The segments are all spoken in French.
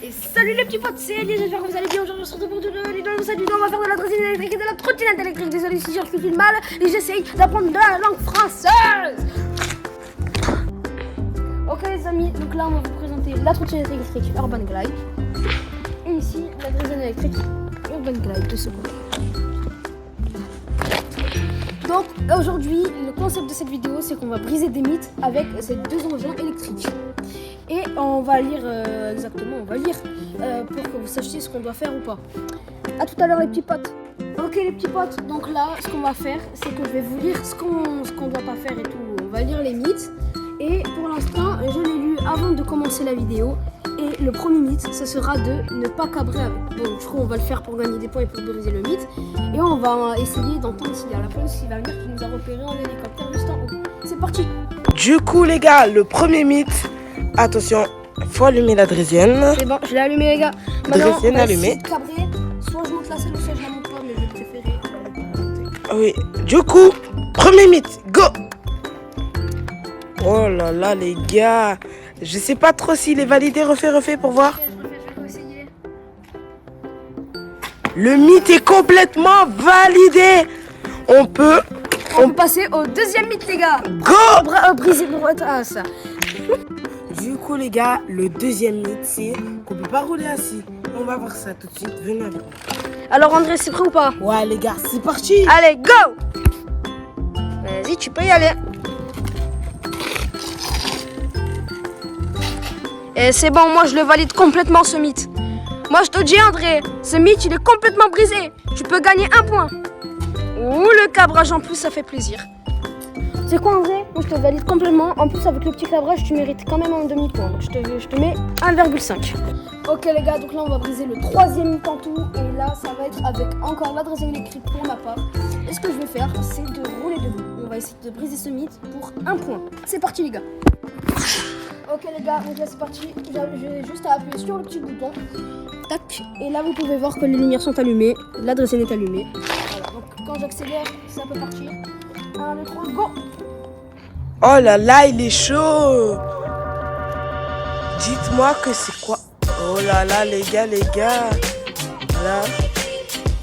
Et salut les petits potes, c'est Elie, j'espère que vous allez bien. Aujourd'hui on se retrouve pour on va faire de la trottinette électrique et de la trottinette électrique. Désolé si j'articule mal et j'essaye d'apprendre de la langue française. Ok les amis, donc là on va vous présenter la trottinette électrique Urban Glide. Et ici la trottinette électrique Urban Glide de seconde. Donc aujourd'hui le concept de cette vidéo c'est qu'on va briser des mythes avec ces deux engins électriques. Et on va lire pour que vous sachiez ce qu'on doit faire ou pas. A tout à l'heure les petits potes. Ok les petits potes, donc là ce qu'on va faire c'est que je vais vous lire ce qu'on doit pas faire et tout. On va lire les mythes. Et pour l'instant je l'ai lu avant de commencer la vidéo. Et le premier mythe ce sera de ne pas cabrer avec. Bon je crois qu'on va le faire pour gagner des points et pour briser le mythe. Et on va essayer d'entendre s'il y a la police qui va venir qui nous a repéré en hélicoptère juste en haut. C'est parti. Du coup les gars, le premier mythe. Attention, faut allumer la draisienne. C'est bon, je l'ai allumé les gars. Draisienne allumée. Cabré, soit je monte la selle ou soit je la monte pas, mais je vais préférer monter. Oui, du coup, premier mythe, go. Oh là là les gars, je sais pas trop s'il est validé, refait pour voir. Je vais essayer. Le mythe est complètement validé. On peut passer au deuxième mythe les gars. Go. Briser le ça. Du coup les gars, le deuxième mythe c'est qu'on peut pas rouler assis. On va voir ça tout de suite, venez avec moi. Alors André, c'est prêt ou pas? Ouais les gars, c'est parti. Allez, go. Vas-y, tu peux y aller. Et c'est bon, moi je le valide complètement ce mythe. Moi je te dis André, ce mythe il est complètement brisé. Tu peux gagner un point. Ouh, le cabrage en plus ça fait plaisir. C'est quoi André? Moi je te valide complètement. En plus avec le petit cabrage tu mérites quand même un demi-point. Donc je te mets 1,5. Ok les gars, donc là on va briser le troisième mythe en tout. Et là ça va être avec encore la draisienne électrique pour ma part. Et ce que je vais faire c'est de rouler debout. On va essayer de briser ce mythe pour un point. C'est parti les gars. Ok les gars, donc là c'est parti. J'ai juste à appuyer sur le petit bouton. Tac. Et là vous pouvez voir que les lumières sont allumées. La draisienne est allumée. Voilà, donc quand j'accélère ça peut partir. 1, 2, 3, go. Oh là là, il est chaud. Dites-moi que c'est quoi? Oh là là, les gars. Là,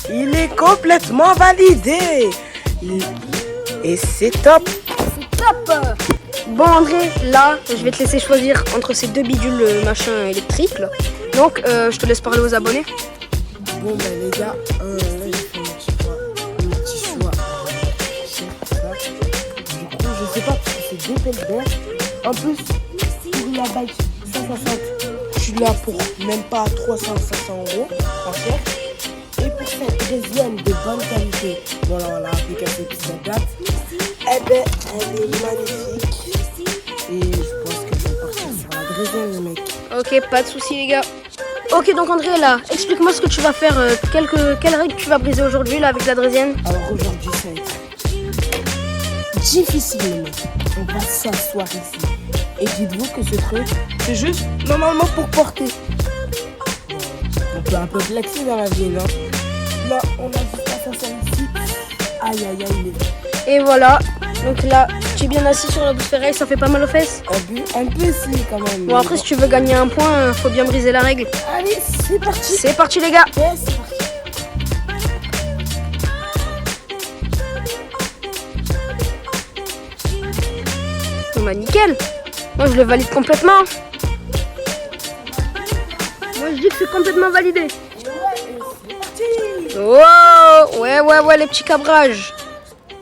il est complètement validé. Et c'est top. C'est top. Bon André, là, je vais te laisser choisir entre ces deux bidules machin électriques. Là. Donc, je te laisse parler aux abonnés. Bon ben les gars, là j'ai fait un petit choix. Du coup, je sais pas parce que c'est deux pelles d'air. En plus, pour la bike 160, je suis là pour même pas 300-500 euros, pas cher. Et pour cette draisienne de bonne qualité, voilà, on l'a appliqué qui s'adapte. Eh ben, elle est magnifique. Et je pense que je vais partir sur la draisienne, les mecs. Ok, pas de soucis les gars. Ok, donc André, là, explique-moi ce que tu vas faire, quelle règle tu vas briser aujourd'hui là avec la draisienne. Alors aujourd'hui, ça va être difficile, les mecs. On va s'asseoir ici. Et dites-vous que ce truc, c'est juste normalement pour porter. On peut un peu flexer dans la vie, non? Là, on a juste à s'asseoir ici. Aïe, il est. Et voilà, donc là, tu es bien assis sur la douce ferraille, ça fait pas mal aux fesses. Un peu si, quand même. Bon, après, si tu veux gagner un point, faut bien briser la règle. Allez, c'est parti. C'est parti, les gars. Ouais, c'est parti. Bon, bah, nickel. Moi, je le valide complètement. Moi, je dis que c'est complètement validé. Oh, ouais, les petits cabrages.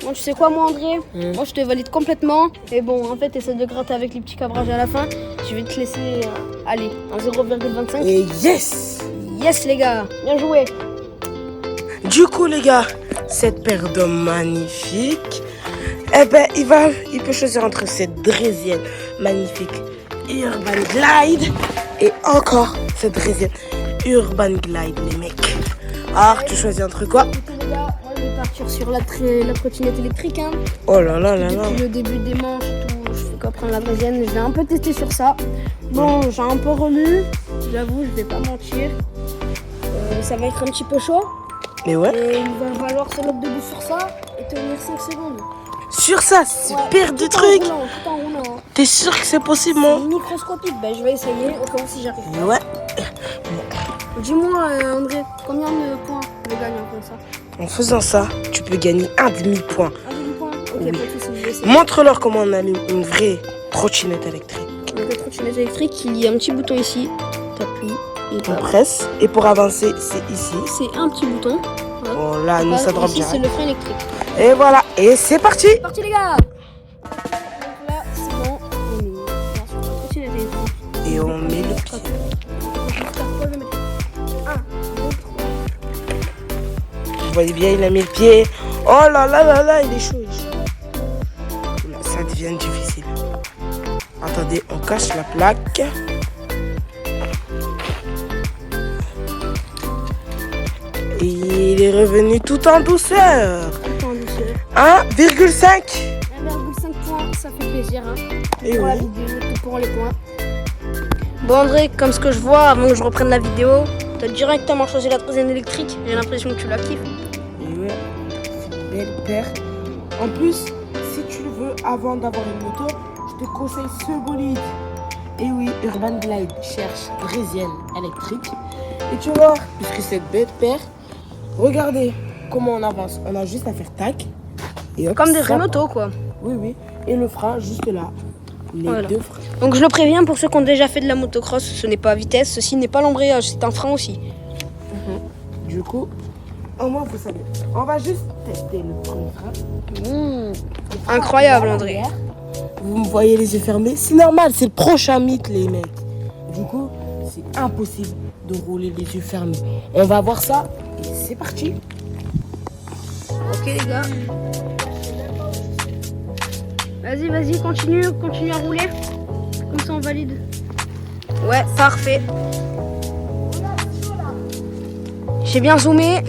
Bon, tu sais quoi, moi, André? Moi, je te valide complètement. Et bon, en fait, essaie de gratter avec les petits cabrages à la fin. Je vais te laisser, aller en 0,25. Et yes! Yes, les gars. Bien joué. Du coup, les gars, cette paire d'hommes magnifique, eh ben, il peut choisir entre cette draisienne magnifique Urban Glide et encore cette draisienne Urban Glide, les mecs. Alors, tu choisis entre quoi? Écoutez, les gars, moi, je vais partir sur la trottinette électrique. Hein. Oh là là. Depuis le début des manches et tout, je fais qu'apprendre la draisienne. Je vais un peu tester sur ça. Bon, j'ai un peu relu. J'avoue, je vais pas mentir. Ça va être un petit peu chaud. Mais ouais. Et il va falloir se mettre debout sur ça et tenir 5 secondes. Sur ça, super de tout trucs. Tout en roulant. T'es sûr que c'est possible, C'est mon? microscopique. Ben, je vais essayer au cas où si j'arrive. Ouais. Dis-moi, André, combien de points je gagne comme ça? En faisant ça, tu peux gagner un demi-point. Un demi-point? Ok, Oui. pas de soucis, je vais essayer. Montre-leur comment on allume une vraie trottinette électrique. Donc, la trottinette électrique, il y a un petit bouton ici. T'appuies et On hop. presse et pour avancer, c'est ici. C'est un petit bouton. Bon, là, nous, ça drop Ici, c'est direct. le frein électrique. Et voilà, et c'est parti. C'est parti, les gars! Donc là, c'est bon. On est sur la trottinette électrique. Et on met le pied. Vous voyez bien, il a mis le pied. Oh là là là là, il est chaud. Il est chaud. Là, ça devient difficile. Attendez, on cache la plaque. Et il est revenu tout en douceur. 1,5. 1,5 points, ça fait plaisir. Hein. Et Pour la oui. vidéo, tout pour les points. Bon, André, comme ce que je vois avant que je reprenne la vidéo, t'as directement choisi la trottinette électrique. J'ai l'impression que tu la kiffes. Et ouais, c'est une belle paire. En plus, si tu le veux, avant d'avoir une moto, je te conseille ce bolide. Et oui, Urban Glide cherche draisienne électrique. Et tu vas voir, puisque cette belle paire, regardez comment on avance. On a juste à faire tac. Et hop, Comme des ça vraies motos, quoi. Oui, oui. Et le frein juste là. Les Voilà. deux freins. Donc je le préviens pour ceux qui ont déjà fait de la motocross, ce n'est pas à vitesse, ceci n'est pas l'embrayage, c'est un frein aussi. Du coup, au moins vous savez. On va juste tester le premier frein. Incroyable, André. Vous me voyez les yeux fermés. C'est normal, c'est le prochain mythe, les mecs. Du coup, c'est impossible de rouler les yeux fermés. On va voir ça et c'est parti. Ok les gars. Vas-y, continue à rouler. Comme ça on valide. Ouais, parfait. J'ai bien zoomé.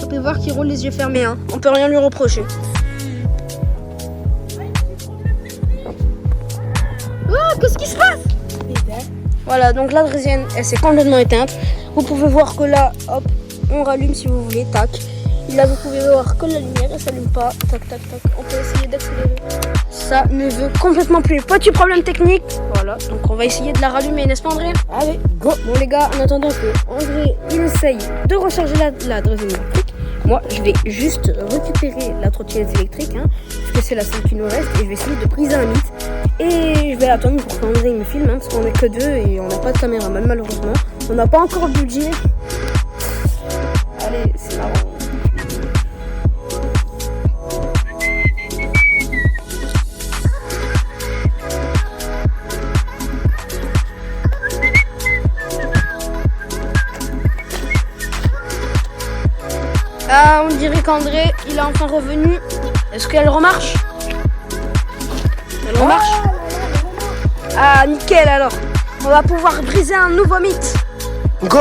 On peut voir qu'il roule les yeux fermés. Hein. On peut rien lui reprocher. Oh, qu'est-ce qui se passe? Voilà, donc la draisienne, elle s'est complètement éteinte. Vous pouvez voir que là, hop, on rallume si vous voulez, tac. Et là, vous pouvez voir que la lumière ne s'allume pas. Tac, tac, tac. On peut essayer d'accélérer. Ça ne veut complètement plus. Petit problème technique. Voilà, donc on va essayer de la rallumer, n'est-ce pas, André? Allez, go. Bon, les gars, en attendant que André, il essaye de recharger la draisienne électrique, moi, je vais juste récupérer la trottinette électrique, hein, parce que c'est la seule qui nous reste, et je vais essayer de briser un mythe. Et je vais attendre pour qu'André me filme, hein, parce qu'on n'est que deux et on n'a pas de caméraman, malheureusement. On n'a pas encore le budget. Allez, c'est marrant. Ah, on dirait qu'André, il est enfin revenu. Est-ce qu'elle remarche? Elle remarche? Ah, nickel alors. On va pouvoir briser un nouveau mythe. Go.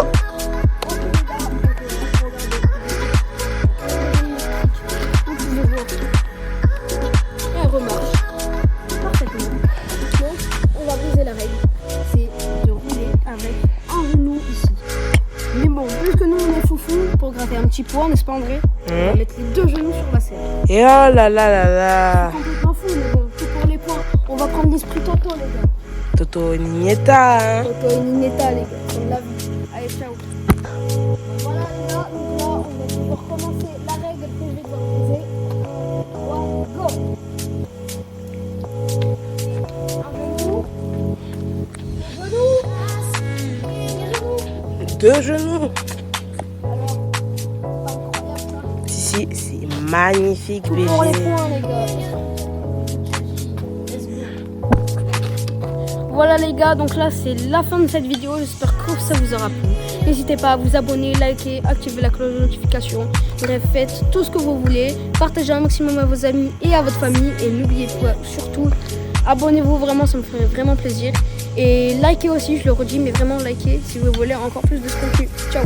Elle remarche parfaitement. Donc, on va briser la règle. C'est de rouler avec un genou ici. Mais bon, puisque nous on est foufou, pour gratter un petit poids, n'est-ce pas, André? On va mettre les deux genoux sur la selle. Et oh là là là là. Complètement fou, mais bon, tout pour les points. On va prendre l'esprit Toto, les gars. Toto Nieta, hein. Toto et Ninetta, les gars. On l'a vu. Allez, ciao. Voilà, les gars. Donc là, on va pouvoir commencer la règle que je vais devoir briser. 3, go. Un genou. Deux genoux. Alors, pas incroyable ça. Si, c'est magnifique, Tout pour les bébé. points, les gars. Let's go. Voilà les gars, donc là c'est la fin de cette vidéo, j'espère que ça vous aura plu. N'hésitez pas à vous abonner, liker, activer la cloche de notification. Bref, faites tout ce que vous voulez, partagez un maximum à vos amis et à votre famille. Et n'oubliez pas, surtout, abonnez-vous, vraiment ça me ferait vraiment plaisir. Et likez aussi, je le redis, mais vraiment likez si vous voulez encore plus de ce contenu. Ciao.